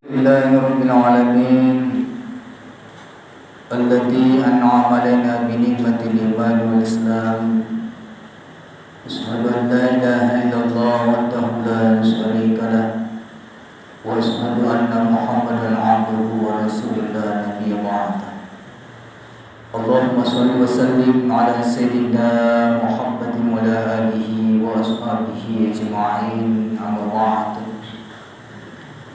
لله رب العالمين الذي أنعم علينا بنعمة الإيمان والإسلام. أشهد أن لا إله إلا الله وحده لا شريك له وأشهد أن محمدا عبده ورسوله لا نبي بعده. اللهم صل وسلم على سيدنا محمد وعلى آله وأصحابه أجمعين. أما بعد،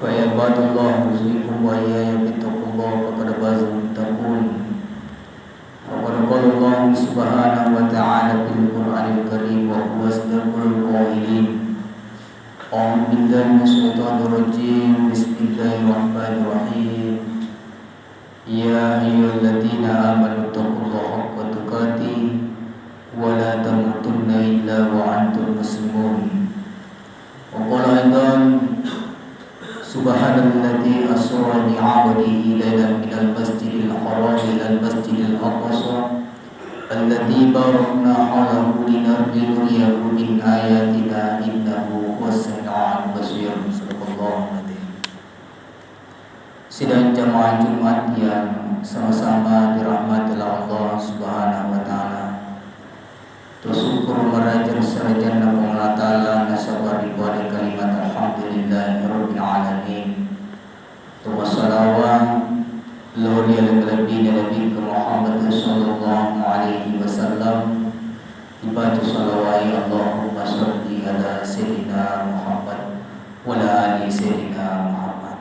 فيا عباد الله أوصيكم وإياي بتقوى الله فقد فاز المتقون. وقد قال الله سبحانه وتعالى في القرآن الكريم وهو أصدق القائلين: أعوذ بالله من الشيطان الرجيم. بسم الله الرحمن الرحيم. يا أيها الذين آمنوا اتقوا الله حق تقاته ولا تموتن إلا وأنتم مسلمون. وقال أيضا: Subhanalladzi asra bi 'abdihi lailan minal masjidil haram ilal masjidil aqsa alladzi barakna hawlahu linuriyahu min ayatina innahu huwas sami'ul basir. Subhanallah. Sidang jamaah Jumat yang sama-sama dirahmati Allah Subhanahu wa taala. Bersyukur merajat sarjana Allah Ta'ala nasabar ribuan kalimat alhamdulillahirabbil alamin. Wa salawat luhur yang lebih Nabi Muhammad sallallahu alaihi wasallam. Dibaca salawat Allahumma shalli ala sayyidina Muhammad wa ala ali sayyidina Muhammad.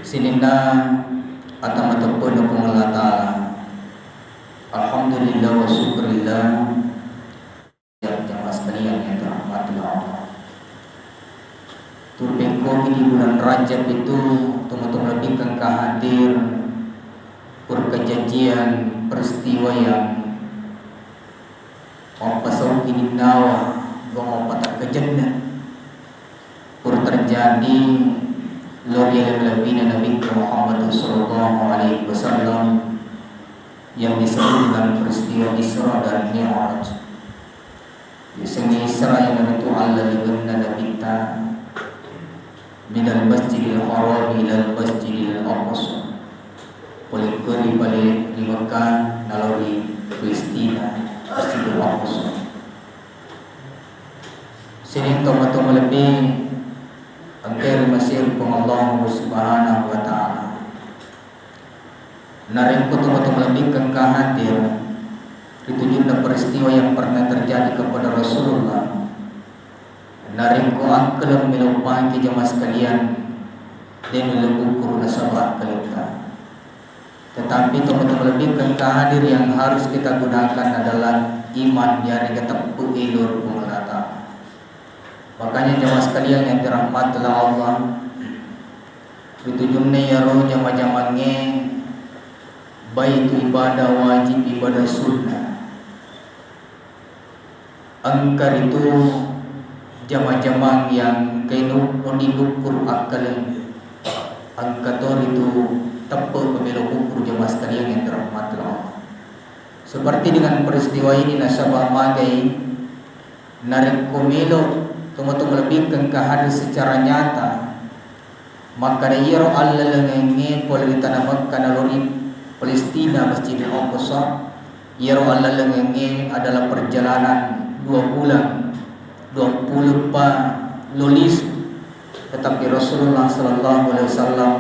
Sinina atamatappun Allah Ta'ala. Alhamdulillah wa syukurillah. Jamaah sekalian yang dirahmati Allah, Turpeko di bulan Rajab itu teman-teman lebih ke hadir perkejadian peristiwa yang pasau kini nawa gong patak kejadian terjadi lori lebih Nabi Muhammad sallallahu alaihi wasallam yang disebut dengan peristiwa Isra dan Mi'raj. Biasanya Isra yang itu Allah libanna nabita minal masjidil haram ilal masjidil aqsa. Boleh kuri balik di Mekah naluri Palestina masjidil aqsa. Sini toma-toma lebih angker masir Allah Subhanahu wa ta'ala. Naring kutu-kutu melebihkan hadir ditujukan peristiwa yang pernah terjadi kepada Rasulullah. Naring ku angkelam milupahan ke jamaah sekalian dan lebukur nasabah kelita. Tetapi teman-teman melebihkan hadir yang harus kita gunakan adalah iman yang ketepu ilur pengelata. Makanya jamaah sekalian yang dirahmatilah Allah, ditujukan ya roh jamaah-jamaahnya baik itu ibadah wajib, ibadah sunnah. Angkar itu jamaah-jamaah yang diukur akal. Angkator itu tepat pemilu ukur jamaah sekalian yang dirahmati Allah. Seperti dengan peristiwa ini nasabah magai narik komelo teman-teman lebihkan kehadiran secara nyata. Maka dairo Allah lengengi boleh ditanamkan naluri Palestina Masjidil Aqsa. Yaro Allah lengengi adalah perjalanan 2 bulan 20 lulis. Tetapi Rasulullah sallallahu alaihi wasallam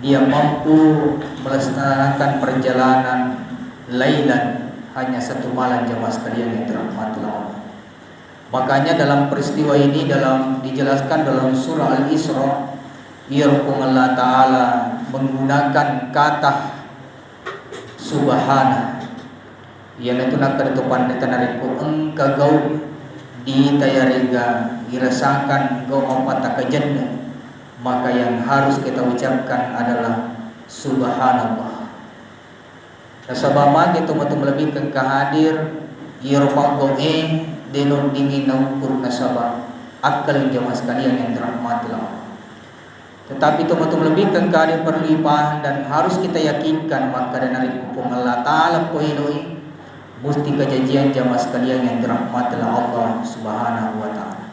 dia mampu melaksanakan perjalanan lailan hanya 1 malam jamaah sekalian yang dirahmati Allah. Makanya dalam peristiwa ini dijelaskan dalam surah Al-Isra, Yarkum Allah Ta'ala menggunakan kata subhana yang itu nak itu pandai tanariku engkau gau di tayariga dirasakan gau mata kejadian, maka yang harus kita ucapkan adalah subhanallah. Nasabah magi itu lebih ke hadir irfa goe denon dingin naukur nasabah akal jamaah sekalian yang dirahmati Allah. Tetapi teman-teman lebih keadaan perlimpahan dan harus kita yakinkan maka dari hukum Allah Ta'ala poinoi musti kejadian jamaah sekalian yang dirahmati Allah Subhanahu wa ta'ala.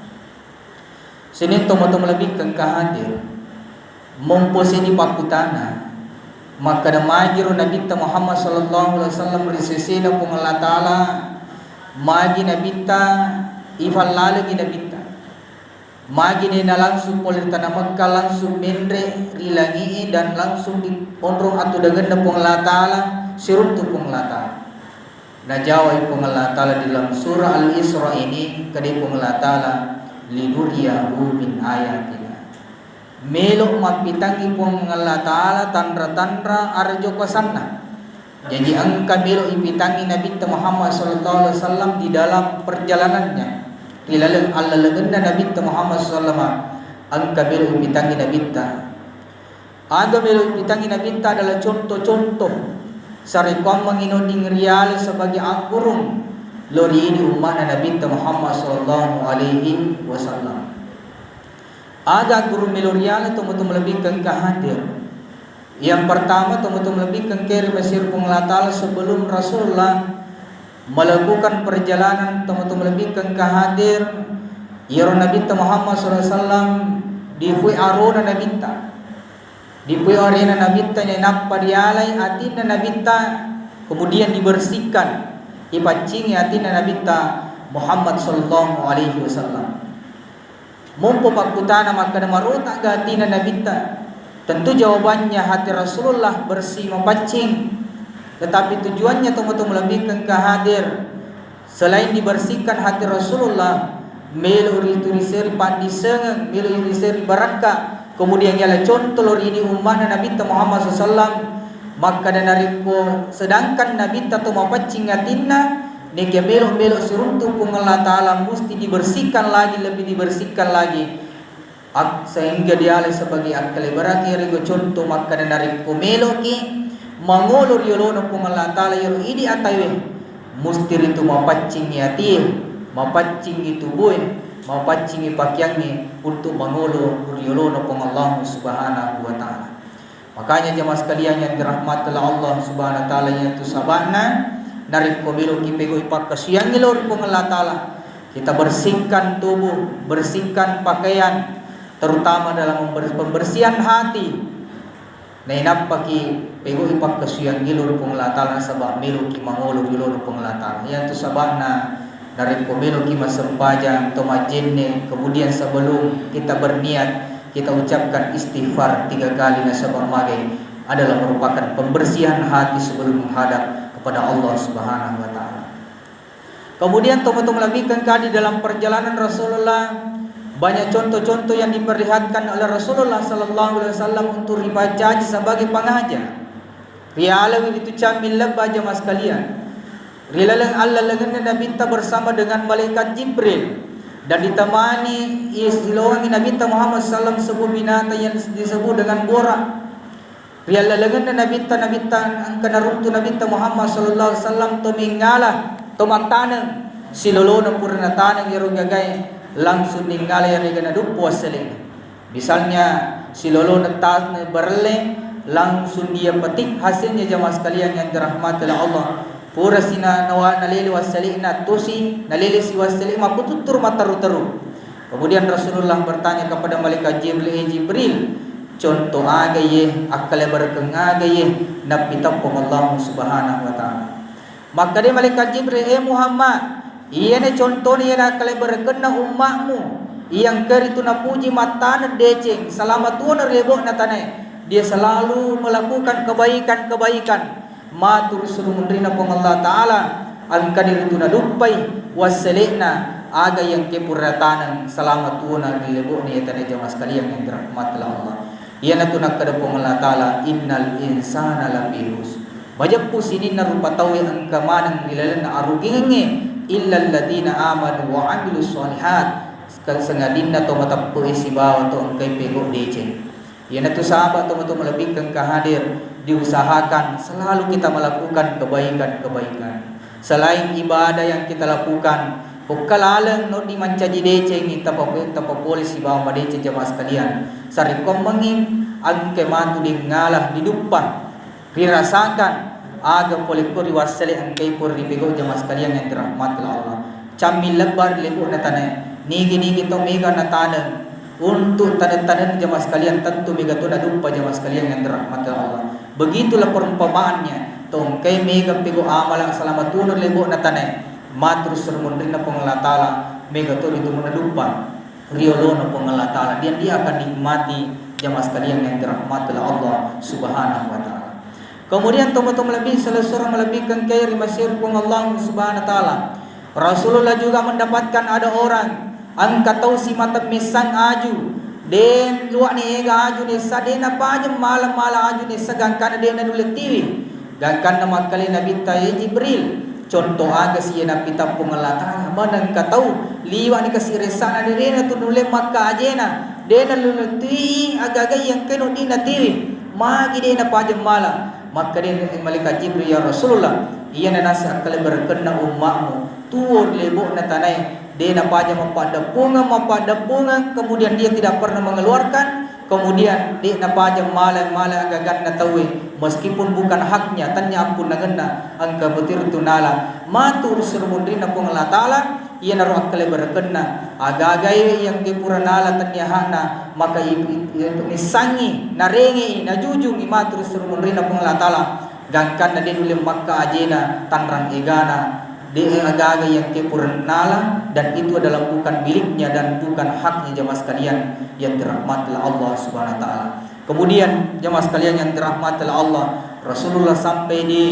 Sini teman-teman lebih hadir Memposeni pakutana maka da magiru Nabi Muhammad sallallahu alaihi wasallam risesena pung Allah taala magi Nabi ifal lagi Nabi magi na langsung polir tanah Makkah langsung mendre rilangi dan langsung di pondrong atau dengan pung Allah taala sirut pung Allah taala. Na jawab pung Allah taala di dalam surah Al-Isra ini kadi pung Allah taala linuriyahu min ayatina. Melok mapitangi pung Allah taala tandra-tandra arjo kasanna. Jadi angka melok ipitangi Nabi Muhammad sallallahu alaihi wasallam di dalam perjalanannya. Ilalang Allah legenda Nabi Muhammad sallallahu alaihi wasallam angka melok ipitangi Nabi ta. Aga melok ipitangi Nabi ta adalah contoh-contoh sarekom menginoding real sebagai angkurung lori ini umat Nabi Muhammad sallallahu alaihi wasallam. Ada guru melorial temutum lebih ke hadir. Yang pertama temutum lebih ke kiri Mesir penglatal sebelum Rasulullah melakukan perjalanan temutum lebih ke hadir. Ya Nabi Muhammad SAW di fui arona Nabi ta. Di fui arena Nabi ta nyenak padialai atina Nabi ta kemudian dibersihkan ipacingi atina Nabi ta Muhammad sallallahu alaihi wasallam. Mumpo pakutana maka maruta gatina nabita. Tentu jawabannya hati Rasulullah bersih mempacing. Tetapi tujuannya tunggu-tunggu lebih ke hadir. Selain dibersihkan hati Rasulullah, melu itu seri pandi sengeng, melu itu seri baraka. Kemudian ialah contoh lor ini umat Nabi Muhammad SAW. Maka dan nariko sedangkan Nabi tu mempacing gatina. Niki belok-belok seruntuk pun Allah Ta'ala mesti dibersihkan lagi, lebih dibersihkan lagi sehingga dia sebagai akal berarti rigo contoh maka dari kumeloki mangolor yolono pun Allah Ta'ala yolo ini ataywe mesti itu mapacing yati mapacing itu boy mapacing pakaiannya untuk mangolor yolono pun Allah Subhanahu wa Ta'ala. Makanya jemaah sekalian yang dirahmati Allah Subhanahu wa Ta'ala yang tu sabana narik pemilu kipego ipak kasihan nilor pung Allah Ta'ala. Kita bersihkan tubuh, bersihkan pakaian, terutama dalam pembersihan hati. Nainap paki pego ipak kasihan nilor pung Allah Ta'ala sabak milu ki mangolo nilor pung Allah Ta'ala. Yang tu sabana narik pemilu ki masempajang tomajenne kemudian sebelum kita berniat kita ucapkan istighfar 3 kali nasabah magai adalah merupakan pembersihan hati sebelum menghadap kepada Allah Subhanahu wa Ta'ala. Kemudian teman-teman lebihkan kali dalam perjalanan Rasulullah banyak contoh-contoh yang diperlihatkan oleh Rasulullah sallallahu alaihi wasallam untuk dibaca sebagai pengajar. Rialawi itu camil lebah jemaah sekalian. Rilalang Allah lengan Nabi ta bersama dengan malaikat Jibril dan ditemani istilawangi Nabi Muhammad sallallahu alaihi wasallam sebuah binatang yang disebut dengan borak. Riala lengan Nabi ang kanaruntu Nabi Muhammad sallallahu alaihi wasallam tumingala tumatanang silolono purna tanang irong gagay langsung ningala yang igana dupo seling. Misalnya silolono tas berle langsung dia petik hasilnya jemaah sekalian yang dirahmati oleh Allah. Pura sina nawa nalili wasalina tusi nalili si wasali makututur mataru-taru. Kemudian Rasulullah bertanya kepada malaikat Jibril contoh agaye akale berkengagaye napitab Allah Subhanahu wa Ta'ala. Maka dia malaikat Jibril Muhammad iya ne contoh ni akale berkena umatmu yang keritu napuji matana deceng selamat tuan lebok natane dia selalu melakukan kebaikan-kebaikan matur suruh menerima Allah Ta'ala al-kadir itu nadupai wasalina aga yang kepuratanan selamat tuan lebok ni tane jemaah sekalian yang dirahmati Allah. Ia natunak kada pong Allah Ta'ala innal insana lafihus. Bajak po sinin na rupa tawi ang kamanang nilalang na arugingi illa alladina amanu wa amilus solihat. Sengadin na to matappo isibawa to ang kay pego deje. Ia natu sahabat to malabig kang kahadir diusahakan selalu kita melakukan kebaikan-kebaikan. Selain ibadah yang kita lakukan Pukalalang no di mancaji dece ni tapapoli si bawa madece jemaah sekalian. Sarikom mengim ang kematu di ngalah di dupa dirasakan aga polikuri wasale ang kay pur ribigo jemaah sekalian yang dirahmati Allah. Camil lebar lebur na tanay nigi to mega na tanang untuk tanda-tanda jamaah sekalian tentu mega tu dupa jamaah sekalian yang dirahmati Allah. Begitulah perumpamaannya. Tongkai mega pigo amala selama tunur lebo na tanay. Matrus sermundin na pengala taala mega tu itu menadupa. Riolo na pengala taala dia akan nikmati jamaah sekalian yang dirahmati Allah Subhanahu wa taala. Kemudian teman-teman lebih selesai melebihkan kaya rimasir pun Allah Subhanahu wa taala. Rasulullah juga mendapatkan ada orang angkat tahu si mata misang aju den luak ni ega aju ni sadena pajem malam-malam aju ni segangkan dia na nuletiwi gangkan nama kali Nabi tayi Jibril contoh aga si Nabi tampung Allah taala manang katau liwak ni kasi resana ni rena tu nule Makkah ajena dena nuletiwi aga-aga yang keno di natiwi magi dena pajem malam maka dia malaikat Jibril ya Rasulullah ia nasi akal berkena umatmu tuur lebok na tanai dia napaja mempadappungan kemudian dia tidak pernah mengeluarkan kemudian dia napaja malam-malam agagan na tawi meskipun bukan haknya tanya ampun nagenda angka betir tunala matur surmundrin na pung Allah taala ia naruh akal berkena agagai yang dipuranala tanyahana maka misangi narengi najujung matur surmundrin na pung Allah taala gangkan na din ulim Makkah ajena tanrang egana dia agama yang kepurnala dan itu adalah bukan miliknya dan bukan haknya jemaah sekalian yang dirahmati Allah Subhanahu wa taala. Kemudian jemaah sekalian yang dirahmati Allah, Rasulullah sampai di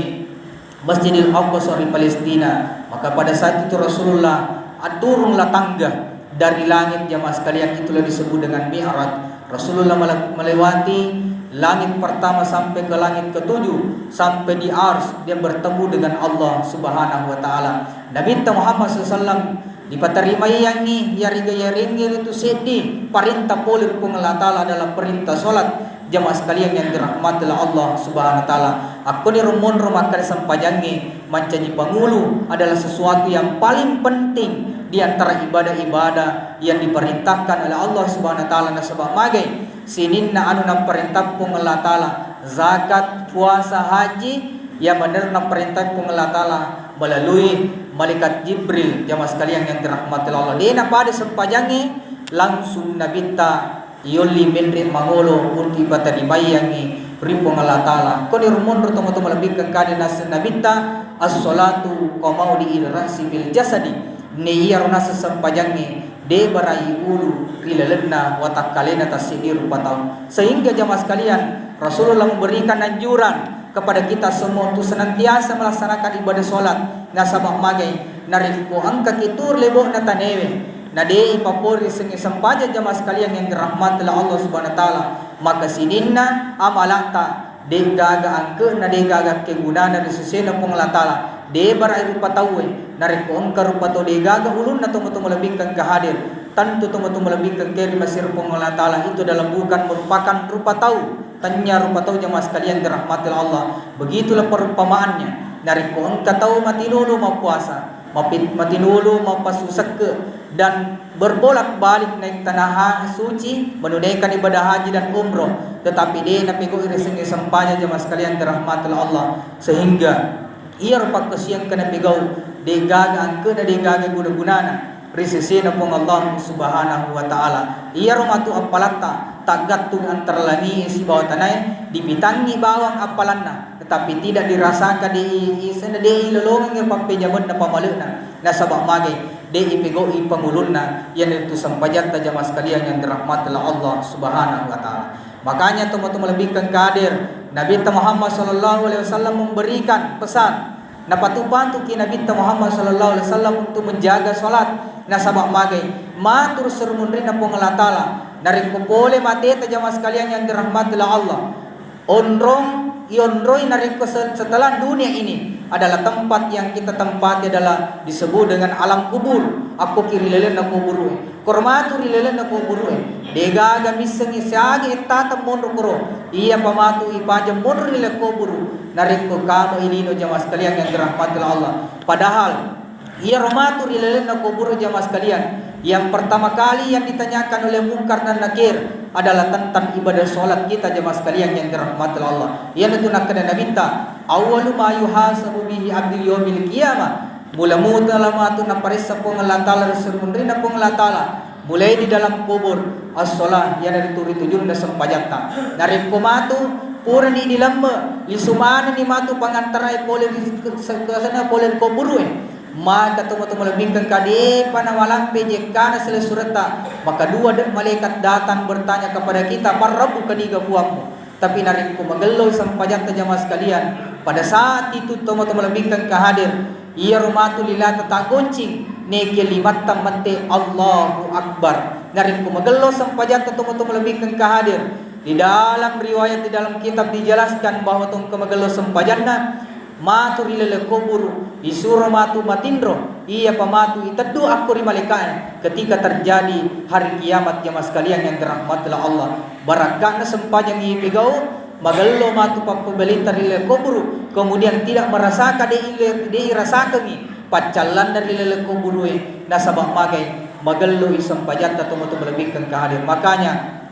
Masjidil Aqsa di Palestina. Maka pada saat itu Rasulullah turunlah tangga dari langit jemaah sekalian, itulah disebut dengan Mi'raj. Rasulullah melewati langit pertama sampai ke langit ketujuh sampai di Ars dia bertemu dengan Allah Subhanahu wa taala. Nabi Muhammad SAW dipaterimai yang ni yaringa itu sedih perintah polir pun Allah taala adalah perintah solat. Jamaah sekalian yang dirahmati Allah Subhanahu wa taala, aku ni rumun rumah kali sampajangi mancaji pangulu adalah sesuatu yang paling penting di antara ibadah-ibadah yang diperintahkan oleh Allah Subhanahu wa taala nasabah magai sininna anu na perintah pun Allah taala zakat puasa haji yang menerima perintah pun Allah taala melalui malaikat Jibril. Jamaah sekalian yang dirahmati Allah, dia pada sempajangi langsung nabita yoli menri mangolo unti bata dibayangi ripong Allah taala koni rumun teman-teman lebih ke kadina nabita as-salatu qamau di irasi bil jasadi ne yaruna sesempajangi de barai ulu rilalena watakalena tasidir patau. Sehingga jamaah sekalian Rasulullah memberikan anjuran kepada kita semua untuk senantiasa melaksanakan ibadah solat nasabah magai nariko angka kitur lebo na tanewe nadei papori sengi sempaja jamaah sekalian yang dirahmati Allah Subhanahu wa taala maka sininna amalata de gaga angke na de gaga kegunaan dari sesena pung Allah taala de barai rupa tawe nariko angka rupa to de gaga ulun na tunggu-tunggu lebih kan kehadir tentu tunggu-tunggu lebih kan keri masir pung Allah taala itu dalam bukan merupakan rupa tahu tanya rupa tahu jamaah sekalian dirahmati Allah. Begitulah perumpamaannya nariko angka tahu matinulu mau puasa matinulu mau pasusak ke dan berbolak-balik naik tanah suci menunaikan ibadah haji dan umroh, tetapi dia napigo irisenge sampanya jamaah sekalian dirahmati Allah sehingga ia rupa kesiang kena pigau degaga angke na degaga guna-gunana risesena pun Allah Subhanahu wa taala ia rumatu apalata tagattung antara lani isi bawah tanai dibitangi bawang apalanna tetapi tidak dirasakan di isena de lolong yang papejaman na pamalena nasabah mage de ipigo ipangulunna yang itu sampajat jamaah sekalian yang dirahmati Allah Subhanahu wa taala. Makanya teman-teman lebihkan kadir Nabi Muhammad sallallahu alaihi wasallam memberikan pesan napatu-patu ki Nabi Muhammad sallallahu alaihi wasallam untuk menjaga salat nasabah mage matur sermunrin na pung Allah taala narik boleh mati jamaah sekalian yang dirahmati Allah Ionroi nariko setelah dunia ini adalah tempat yang kita tempati adalah disebut dengan alam kubur. Aku kiri lelen na kubur kormatu rilelen na kubur dega gamiseng isiagi etata monro kuro iya pamatu ipajam monro rile kubur nariko kamu ilino jamaah sekalian yang dirahmati Allah. Padahal ia romatu rilelen na kubur jamaah sekalian yang pertama kali yang ditanyakan oleh Munkar dan Nakir adalah tentang ibadah solat kita jemaah sekalian yang dirahmati Allah. Yang itu nak kena nabita awwalu ma yuhasabu bihi abdul yaumil qiyamah mula-mula lamatu na parisa pong Allah taala sermunrina pong Allah taala mulai di dalam kubur as-salah yang dari turi tujun dan sempajata dari komatu pura ni dilamma li sumana ni matu pangantarai polen kesana polen kubur maka tumu-tumu lebihkan kade panawalang pejekana sele surata maka dua malaikat datang bertanya kepada kita parrabu kadiga buammu tapi narinku magelo sempajata jamaah sekalian pada saat itu tumu-tumu lebihkan kehadir ia rumatu lilata tak goncing neki limat tamante Allahu Akbar narinku magelo sempajata tumu-tumu lebihkan kehadir di dalam riwayat di dalam kitab dijelaskan bahwa tung kemagelo sempajana matu rilele kubur disuruh matu matindro ia pamatu itedu akuri malaikat ketika terjadi hari kiamat jamaah sekalian yang dirahmatilah Allah barakana sempajang ipigau magello matu pampebelita rilele kubur kemudian tidak merasakan dei rasakan pacalan dari rilele kubur nasabah magai magello sempajata tumu-tumu lebihkan kehadir makanya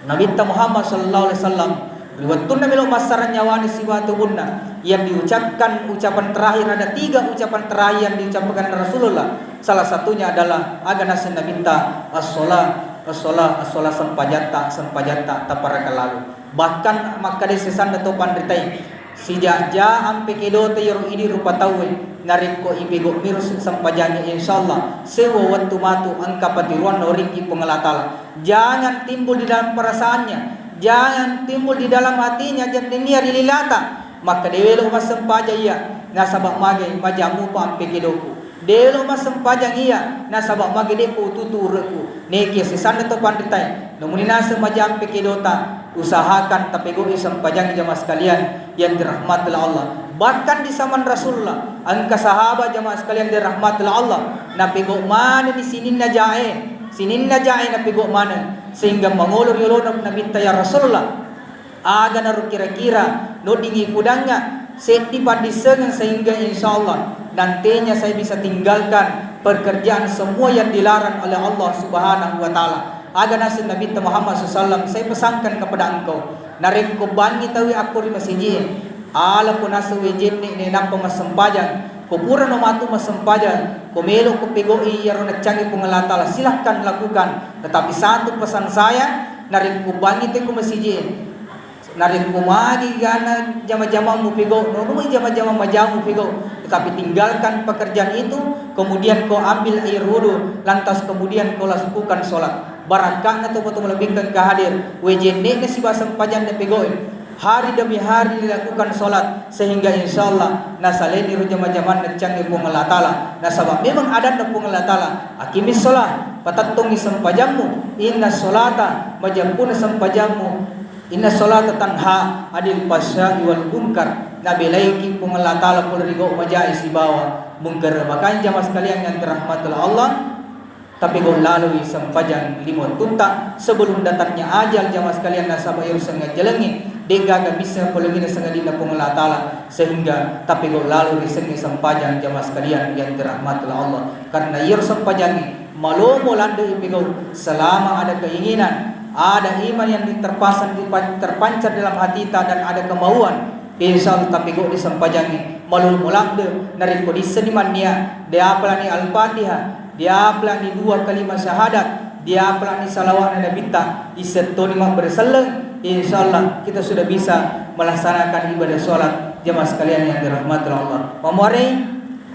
Nabi Muhammad sallallahu alaihi wasallam riwayatun Nabi masaran nyawani siwatu bunna yang diucapkan ucapan terakhir ada 3 ucapan terakhir yang diucapkan Rasulullah salah satunya adalah aganasen nabinta as-shalah sempajata taparaka lalu bahkan maka desesan atau pandritai sejak ampe kedote yoro ini rupa tawe nariko ibego mirus sempajanya insyaallah sewa waktu matu angka patiruan noriki pengelatala jangan timbul di dalam perasaannya jangan timbul di dalam hatinya jangan niat dililata maka dewelo mas sempaja iya nasabak mage majamu pampe kedoku dewelo mas sempajang iya nasabak mage depo tuturku neki sesan to panditai nomunina semajam pekedota usahakan tapego sempajang jamaah sekalian yang dirahmatilah Allah bahkan di zaman Rasulullah angka sahabat jamaah sekalian dirahmatilah Allah napego mana di sini najae napego mana sehingga mengulur yolonok nabi ya Rasulullah aga naru kira-kira no dingi kudanga seti pandisengan sehingga insyaallah nantinya saya bisa tinggalkan pekerjaan semua yang dilarang oleh Allah Subhanahu wa taala aga nasin Nabi Muhammad SAW saya pesankan kepada engkau narik ko bangi tawi aku ri masjid ala ko nasu wejin ni nampa masempajang kupura no matu masempajang kumelo ko pigoi yaro nagcangi pungalatala silahkan lakukan tetapi satu pesan saya narik ko bangi te ko masjid narik ko magi gana jama-jama mu pigo no jama-jama majamu pigo tetapi tinggalkan pekerjaan itu kemudian kau ambil air wudu lantas kemudian kau lakukan salat barakahnya tuh melebihkan kehadir wejene si basang pajan de pegoin hari demi hari dilakukan salat sehingga insyaallah nasaleni rujama-jaman necang ibu ngelatala nasabab memang ada nepung ngelatala akimis salat patattungi sempajammu inna salata majampuna sempajammu inna salata tanha adil pasya wal munkar nabi laiki pengelatala pulrigo majai si bawa munkar makanya jamaah sekalian yang dirahmati Allah tapi kau lalui sempajang limon tunta sebelum datangnya ajal jamaah sekalian nasabah yang sangat jelengi degaga bisa pologina sangat dina pengelatala sehingga tapi kau lalui sengi sempajang jamaah sekalian yang dirahmati Allah karena ia sempajangi malomo landa ipigau selama ada keinginan ada iman yang terpancar dalam hati kita dan ada kemauan insyaallah tapi kau disempajangi malul mulakde narik ko disenimannya dia pelani al-fatihah dia pelani 2 kalimat syahadat dia pelani salawat nabi ta isetoni mak berseleng insyaallah kita sudah bisa melaksanakan ibadah salat jemaah sekalian yang dirahmati Allah pamore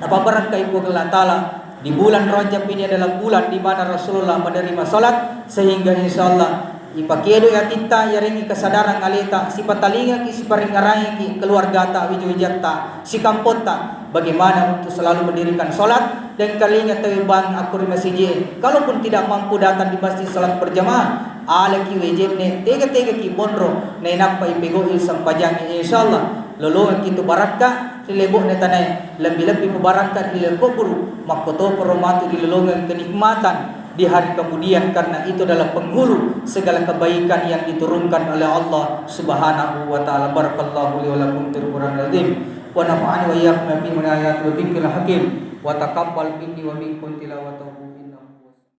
apa barat kai ko Allah taala di bulan Rajab ini adalah bulan di mana Rasulullah menerima salat sehingga insyaallah ipakedo ya kita yaringi kesadaran alita si patalinga ki si paringarai ki keluarga ta wijujarta si kampota bagaimana untuk selalu mendirikan salat dan kalinga tewibang aku di masjid kalaupun tidak mampu datang di masjid salat berjamaah ala ki wejene tega ki bonro ne nampai pego sempajang insyaallah lolo kitu barakah silebok ne tanai lebih-lebih mubarakah di kubur makoto peromatu di lolongan kenikmatan di hari kemudian karena itu adalah penghulu segala kebaikan yang diturunkan oleh Allah Subhanahu wa taala. Barakallahu li wa lakum fil Qur'anil azim wa nafa'ani wa iyyakum bi ayati wa dhikril hakim wa taqabbal minni wa minkum tilawatahu